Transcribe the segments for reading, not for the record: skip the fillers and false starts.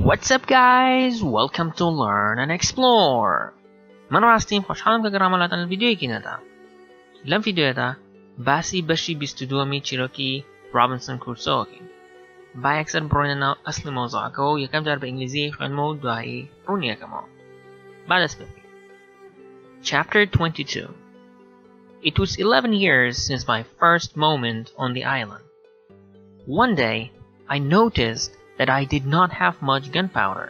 What's up guys? Welcome to Learn and Explore. من راستیم خوشحالم که گراملاتن الویدیوی که ندا. لم فيديو دا باسی بشی 22 چیروکی رابنسون کروسو کی. با اکثر برویننا اصل موضوع کو یکم جار به انگلیسی خونمو دعایی رونیه کما. بعد از ببین. Chapter 22. It was 11 years since my first moment on the island. One day, I noticed that I did not have much gunpowder.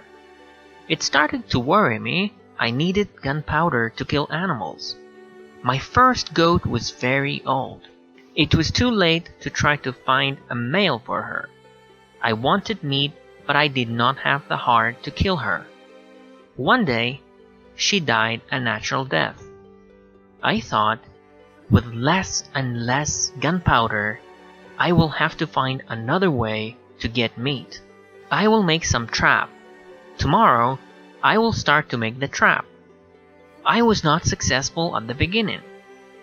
It started to worry me. I needed gunpowder to kill animals. My first goat was very old. It was too late to try to find a male for her. I wanted meat, but I did not have the heart to kill her. One day, she died a natural death. I thought, with less and less gunpowder, I will have to find another way to get meat. I will make some trap. Tomorrow, I will start to make the trap. I was not successful at the beginning,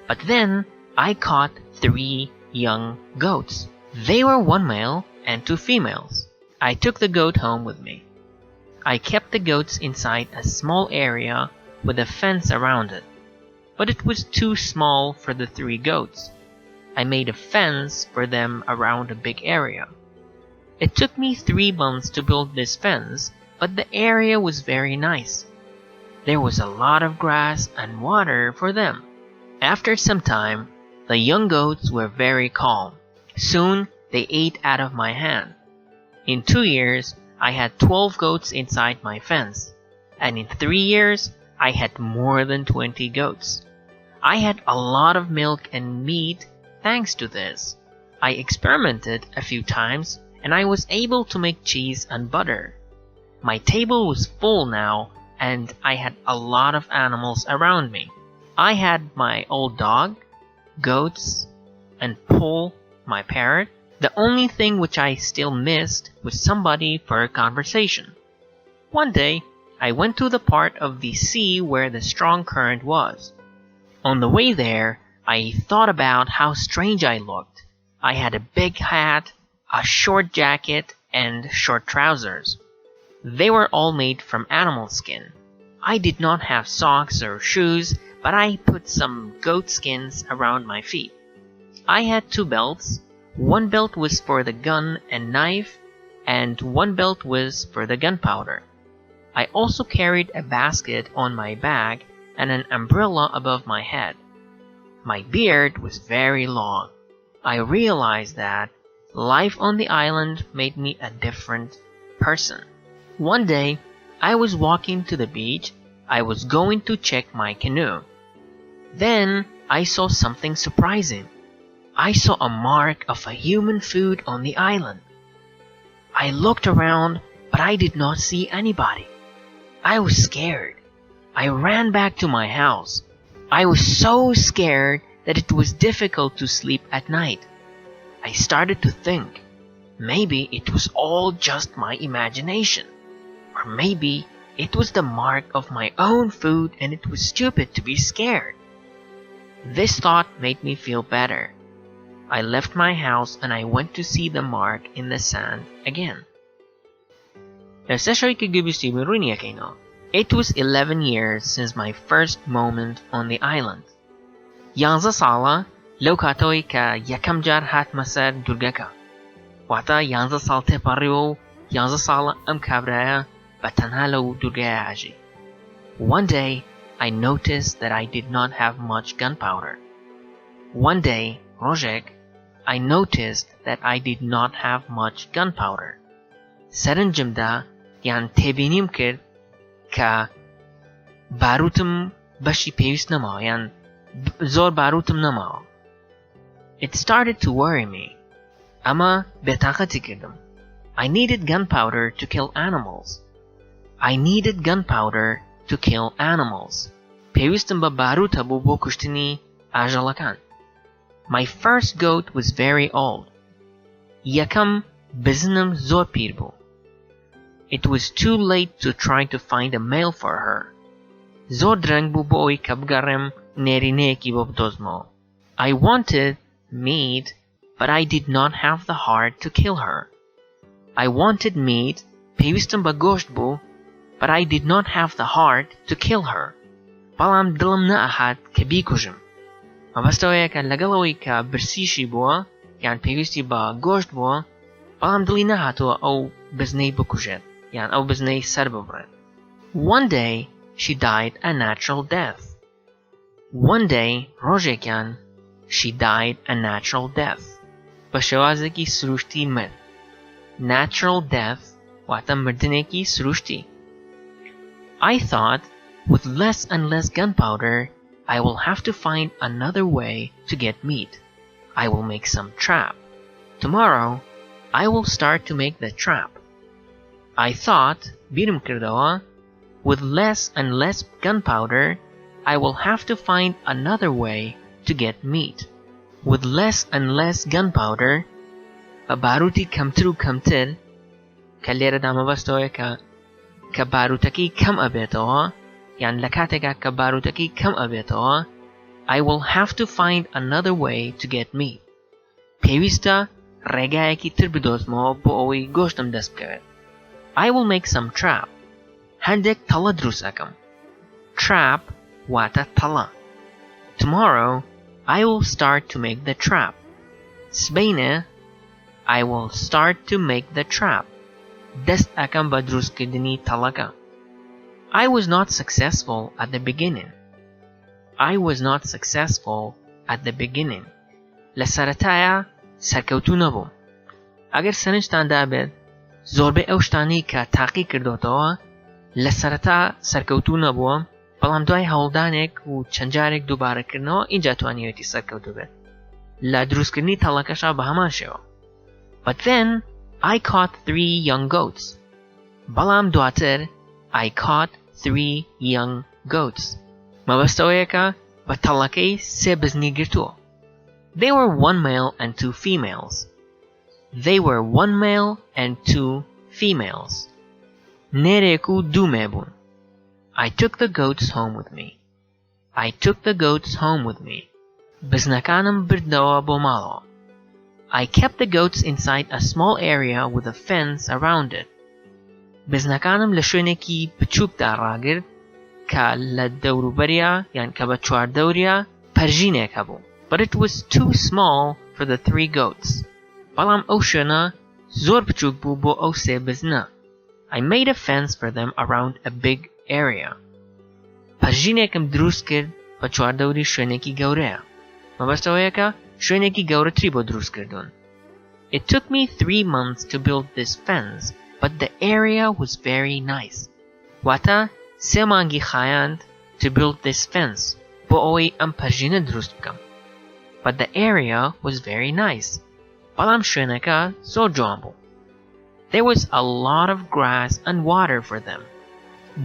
but then I caught 3 young goats. They were 1 male and 2 females. I took the goat home with me. I kept the goats inside a small area with a fence around it, but it was too small for the 3 goats. I made a fence for them around a big area. It took me 3 months to build this fence, but the area was very nice. There was a lot of grass and water for them. After some time, the young goats were very calm. Soon, they ate out of my hand. In 2 years, I had 12 goats inside my fence, and in 3 years, I had more than 20 goats. I had a lot of milk and meat thanks to this. I experimented a few times, and I was able to make cheese and butter. My table was full now, and I had a lot of animals around me. I had my old dog, goats, and Paul, my parrot. The only thing which I still missed was somebody for a conversation. One day, I went to the part of the sea where the strong current was. On the way there, I thought about how strange I looked. I had a big hat, a short jacket, and short trousers. They were all made from animal skin. I did not have socks or shoes, but I put some goat skins around my feet. I had 2 belts. 1 belt was for the gun and knife, and 1 belt was for the gunpowder. I also carried a basket on my back and an umbrella above my head. My beard was very long. I realized that life on the island made me a different person. One day, I was walking to the beach. I was going to check my canoe. Then, I saw something surprising. I saw a mark of a human foot on the island. I looked around, but I did not see anybody. I was scared. I ran back to my house. I was so scared that it was difficult to sleep at night. I started to think, maybe it was all just my imagination. Or maybe it was the mark of my own food and it was stupid to be scared. This thought made me feel better. I left my house and I went to see the mark in the sand again. It was 11 years since my first moment on the island. 11 ساله لو کاتوی که یکم جار هات مسر درگکا. واتا 11 سال تپاریو 11 ساله ام کابرایا بتنها لو درگای عجی. One day, I noticed that I did not have much gunpowder. One day, Rojek, I noticed that I did not have much gunpowder. سرنجمدا یان تبینیم کرد که باروتم بشی پیوست نما یان زور باروتم نما. It started to worry me. اما بطاقتی کردم. I needed gunpowder to kill animals. I needed gunpowder to kill animals. پیوستم با باروت هبو بو کشتنی آجالکان. My first goat was very old. یکم بزنم زور پیر بو. It was too late to try to find a male for her. زور درنگ بو بوی کبگرم نرینه کی بو بدوزمو. I wanted meat, but I did not have the heart to kill her. I wanted meat, پێویستم بە گۆشت بوو but I did not have the heart to kill her. بەڵام دڵم نەئەهات کە بیکوژم. مەبەستەوەیە کە لەگەڵەوەی کە برسیشی بووە یان پێویستی بە گۆشت بووە بەڵام دڵی نەهاتووە ئەو بزنەی بکوژێت یان ئەو بزنەی سەر ببڕێت. One day she died a natural death. One day ڕۆژێکیان she died a natural death. بە شێوازێکی سروشتی مرد. Natural death واتە مردنێکی سروشتی. I thought with less and less gunpowder I will have to find another way to get meat. I will make some trap. Tomorrow I will start to make the trap. I thought بیرم کردەوە with less and less gunpowder I will have to find another way to get meat. With less and less gunpowder بە باروتی کەمتر و کەمتر کە لێرەدا مەبەستەوەیە کە باروتەکەی کەم ئەبێتەوە یان لە کاتێکا کە باروتەکەی کەم ئەبێتەوە I will have to find another way to get meat. پێویستە ڕێگایەکی تر بدۆزمەوە بۆ ئەوەی گۆشتم دەست بکەوێت. I will make some trap. هەندێک تەڵە دروست ئەکەم. Trap واتە تەڵە. Tomorrow I will start to make the trap. سبەینە I will start to make the trap. دەست ئەکەم بە دروستکردنی تەڵەکە. I was not successful at the beginning. I was not successful at the beginning. لە سەرەتایە سەرکەوتوو نەبووم. ئەگەر سەرنجتان دابێت زۆربەی ئەو شتانەی کە تاقی کردوتەوە لە سەرەتا سەرکەوتوو نەبووە بەڵام دوای هەوڵدانێک و چەند جارێک دووبارەکردنەوە ئینجا توانیوێتی سەرکەوتوو بێت. لە دروستکردنی تەڵەکەشا بە هەمان شێوە. But then I caught 3 young goats. بەڵام دواتر I caught 3 young goats. مەبەستەوەیە کە بە تەڵەکەی 3 بزنی گرتووە. They were 1 male and 2 females. They were 1 male and 2 females. نێرێک و 2 مێبوون. I took the goats home with me. I took the goats home with me. بزنەکانم بردەوە بۆ ماڵەوە. I kept the goats inside a small area with a fence around it. بزنەکانم لە شوێنێکی بچووکدا ڕاگرت کە لە دەوروبەریا یان کە بە چواردەوریا پەرژینێک هەبوو. But it was too small for the 3 goats. بەڵام ئەو شوێنە زۆر بچووک بوو بۆ ئەو 3 بزنە. I made a fence for them around a big area. پەرژینێکم دروست کرد بە چواردەوری شوێنێکی گەورەیە. مەبەستەوەیە کە شوێنێکی گەورەتری بۆ دروستکردوون. It took me 3 months to build this fence, but the area was very nice. واتە 3 مانگی خایاند to build this fence بۆ ئەوەی ئەم پەرژینە دروست بکەم. But the area was very nice. بەڵام شوێنەکە زۆر جوان بوو. There was a lot of grass and water for them.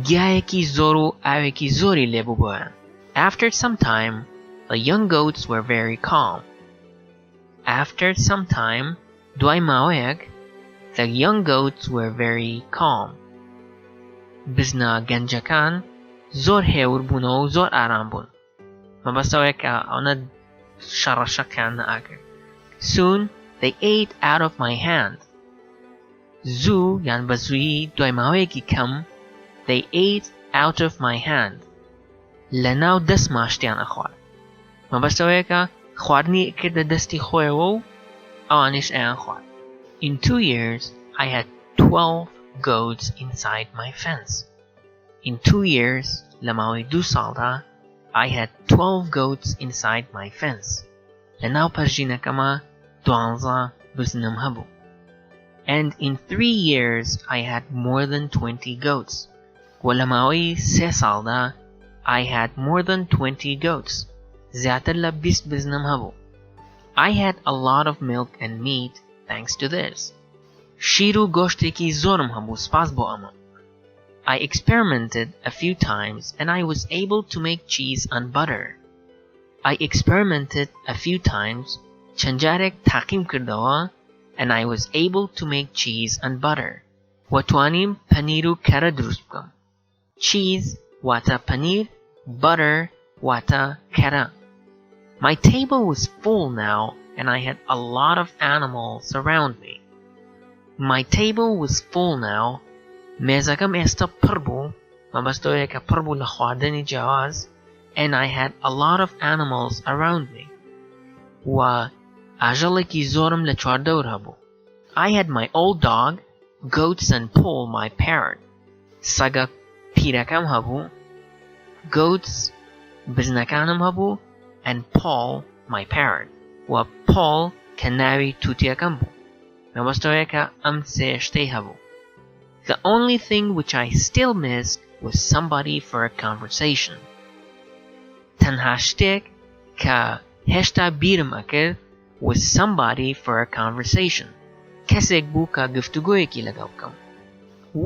گیایەکی زۆر و ئاوێکی زۆری لێبوو بۆیان. After some time, the young goats were very calm. After some time, دوای ماوەیەک, the young goats were very calm. بزنە گەنجەکان زۆر هێور بوونەوە و زۆر ئارام بوون. مەبەستەوەیە کە ئەوە شەڕەشەکیان نەئاکرد. Soon they ate out of my hand. زوو یان بە زوویی دوای ماوەیەکی کەم they ate out of my hand. لە ناو دەستما شتیان ئەخوارد. مەبەستەوەیە کە خواردنی کردە دەستی خۆیەوە و ئەوانیش ئەیان خوارد. In 2 years I had 12 goats inside my fence. In 2 years لە ماوەی 2 ساڵدا I had 12 goats inside my fence. لە ناو پەرژینەکەمە 12 بزنم هەبوو. And in 3 years I had more than 20 goats. و لە ماوەی 3 ساڵدا I had more than 20 goats. زیاتر لە 20 بزنم هەبوو. I had a lot of milk and meat thanks to this. شیر و گۆشتێکی زۆرم هەبوو سپاس بۆ ئەمە. I experimented a few times and I was able to make cheese and butter. I experimented a few times چەند جارێک تاقیم کردەوە and I was able to make cheese and butter. و توانیم پەنیر و کەرە دروست بکەم. Cheese واتە پەنیر, butter واتە کەرە. My table was full now and I had a lot of animals around me. My table was full now مێزەکەم ئێستا پڕ بوو مەبەستەوەیە کە پڕ بوو لە خواردنی جیاواز and I had a lot of animals around me و ئاژەڵێکی زۆرم لە چواردەور هەبوو. I had my old dog, goats and Paul my parrot. سەگە پیرەکەم هەبوو goats بزنەکانم هەبوو and Paul my parrot و Paul کە ناوی تووتیەکەم بوو. مەبەستەوەیە کە ئەم سێ شتەی هەبوو. The only thing which I still missed was somebody for a conversation. تەنها شتێک کە هێشتا بیرم ئەکرد was somebody for a conversation. کەسێک بوو کە گفتوگۆیەکی لەگەڵ بکەم.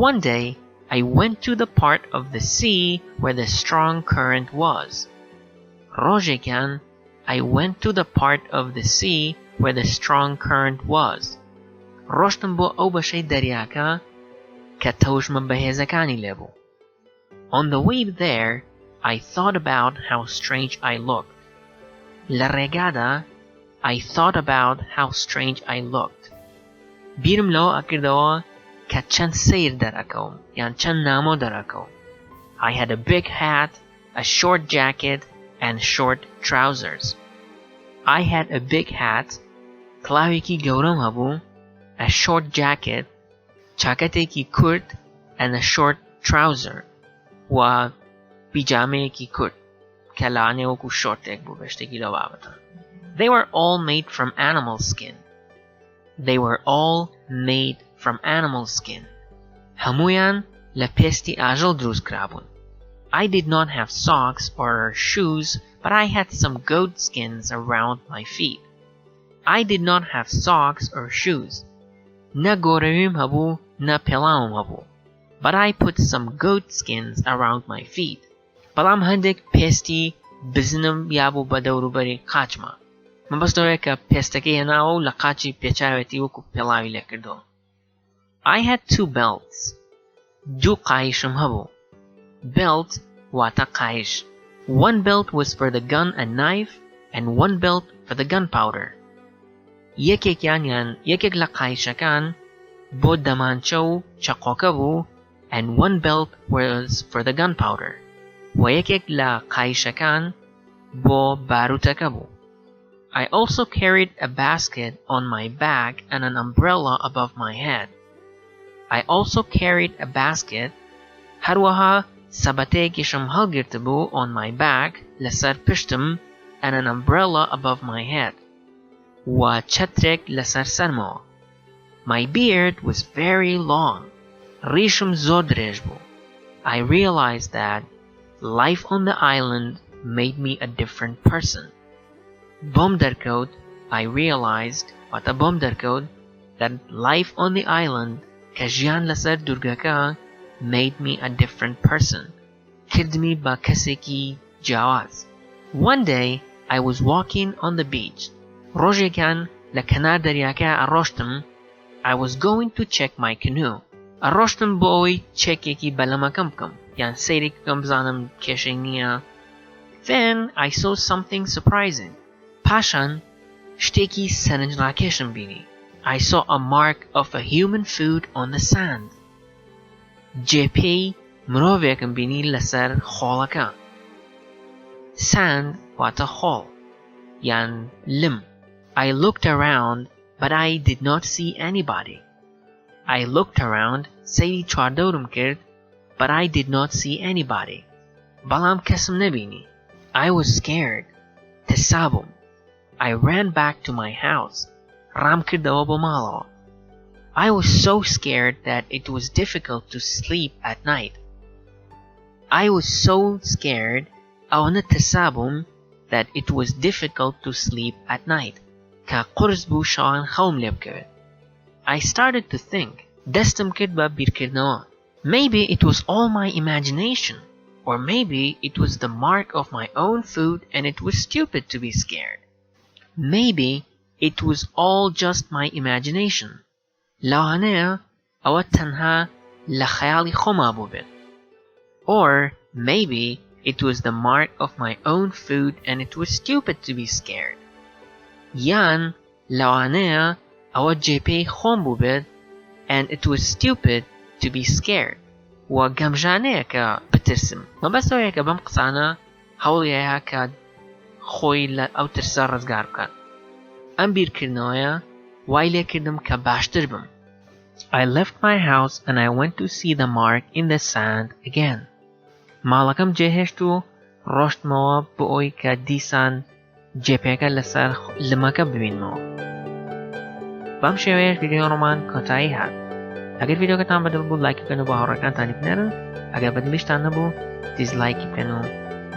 One day I went to the part of the sea where the strong current was. ڕۆژێکیان I went to the part of the sea where the strong current was. ڕۆشتم بۆ ئەو بەشەی دەریاکە کە تەوژمە بەهێزەکانی لێبوو. On the way there, I thought about how strange I looked. لە ڕێگادا I thought about how strange I looked. بیرم لەوە ئەکردەوە کە چەند سیر دەرەکەوم یان چەند نامۆ دەرەکەوم. I had a big hat, a short jacket, and short trousers. I had a big hat, کڵاوێکی گەورەم هەبوو, a short jacket, چاکەتێکی کورت, and a short trouser, و پیجامەیەکی کورت کە لەوانەیە وەکو شۆرتێک بوو بە شتێکی لەو بابەتە. They were all made from animal skin. They were all made from animal skin. هەموویان لە پێستی ئاژەڵ دروست کرابوون. I did not have socks or shoes, but I had some goat skins around my feet. I did not have socks or shoes. نە گۆرەویم هەبوو نە پێڵاوم هەبوو. But I put some goat skins around my feet. بەڵام هەندێک پێستی بزنم یابوو بە دەوروبەری قاچمە. مەبەستەوەیە کە پێستەکەی هێناوە و لە قاچی پێچاوێتی وەکو پێڵاوی لێ کردەوە. I had 2 belts. دوو قایشم هەبوو. Belt واتە قایش. One belt was for the gun and knife and one belt for the gunpowder. یەکێک لە قایشەکان بۆ دەمانچە و چەقۆکە بوو and one belt was for the gunpowder. و یەکێک لە قایشەکان بۆ باروتەکە بوو. I also carried a basket on my back and an umbrella above my head. I also carried a basket. هەروەها سەبەتەیەکیشم هەڵگرت بوو on my back لەسەر پشتم and an umbrella above my head. و چەترێک لەسەر سەرمەوە. My beard was very long. ڕیشم زۆر درێژ بوو. I realized that life on the island made me a different person. بۆم دەرکەوت I realized واتە بۆم دەرکەوت that life on the island کە ژیان لەسەر دوورگەکە made me a different person. کردمی بە کەسێکی جیاواز. One day I was walking on the beach. ڕۆژێکیان لە کەنار دەریاکە ئەڕۆشتم. I was going to check my canoe. ئەڕۆشتم بۆ ئەوەی چێکێکی بەلەمەکەم بکەم یان سەیرێک بکەم بزانم کێشەی نییە. Then I saw something surprising. پاشان شتێکی سەرنجڕاکێشم بینی. I saw a mark of a human foot on the sand. جێپێی مرۆڤێکم بینی لەسەر خۆڵەکە. Sand واتە خۆڵ یان لم. I looked around but I did not see anybody. I looked around سەیری چواردەورم کرد but I did not see anybody. بەڵام کەسم نەبینی. I was scared. تسابم. I ran back to my house. ڕام کردەوە بۆ ماڵەوە. I was so scared that it was difficult to sleep at night. I was so scared ئەوەنە تسابم that it was difficult to sleep at night. کە قورس بوو شەوان خەوم لێ بکەوێت. I started to think. دەستم کرد بە بیرکردنەوە. Maybe it was all my imagination. Or maybe it was the mark of my own foot and it was stupid to be scared. Maybe it was all just my imagination. لەوانەیە ئەوە تەنها لە خەیاڵی خۆما بوو بێت. Or maybe it was the mark of my own foot and it was stupid to be scared. یان لەوانەیە ئەوە جێپێی خۆم بوو بێت and it was stupid to be scared. و گەمژانەیە کە بترسم مەبەستەوەیە کە بەم قسانە هەوڵیەیە کە خۆی لە ئەو ترسە ڕزگار بکات ئەم بیرکردنەوەیە وای لێ کردم کە باشتر بم I left my house and I went to see the mark in the sand again ماڵەکەم جێهێشت و ڕۆشتمەوە بۆ ئەوی کە دیسان جێپێکە لەسەر لمەکە ببینمەوە بەم شێوەیەش ڤیدیۆ ڕۆمان کۆتایی هات ئەگەر ڤیدیۆکەتان بەدڵ بوو لایک بکەن و بە هاوڕێکانتانی بنێرن ئەگەر بەدڵیشتان نەبوو دیزلایکی بکەن و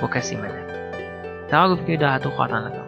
بۆ کەسی مەدەن تاوەکو ڤیدیۆ داهاتوو خواتان لەگەڵ